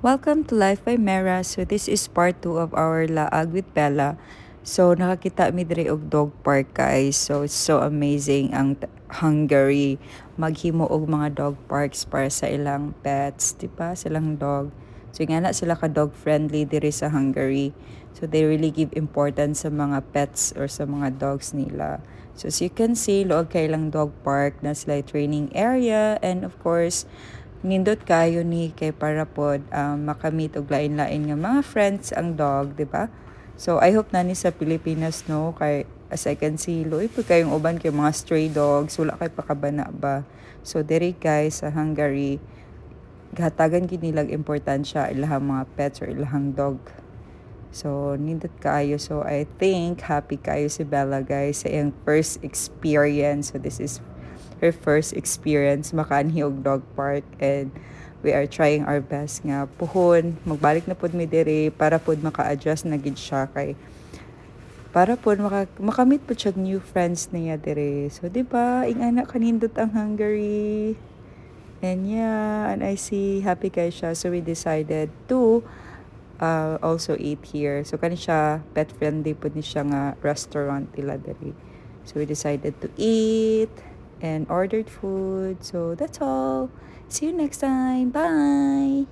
Welcome to Life by Mera. So this is part 2 of our laag with Bella. So nakakita mi diri og dog park guys. So it's so amazing ang Hungary maghimo og mga dog parks para sa ilang pets, di ba? Silang dog. So nga na sila ka dog friendly diri sa Hungary. So they really give importance sa mga pets or sa mga dogs nila. So as you can see, loog kay lang dog park na sila training area, and of course nindot kayo ni kay para pod makamit og lain-lain nga mga friends ang dog, di ba? So I hope nani sa Pilipinas no kay as I can see loy pud kayong uban kay mga stray dogs, wala kay pakabana ba. So diri guys sa Hungary gihatagan gid nilang importansya ilahang mga pets or ilahang dog. So nindot kayo, so I think happy kayo si Bella guys sa iyang first experience. So this is her first experience makaanhi og dog park, and we are trying our best nga puhon magbalik na pud mi diri para pud maka-adjust na gid siya kay para pud makamit pud siya new friends niya diri. So di ba ingana kanindot ang Hungary. And yeah, and I see happy kay siya, so we decided to also eat here. So kani siya pet friendly pud ni siya nga restaurant nila diri. So we decided to eat and ordered food. So that's all. See you next time. Bye.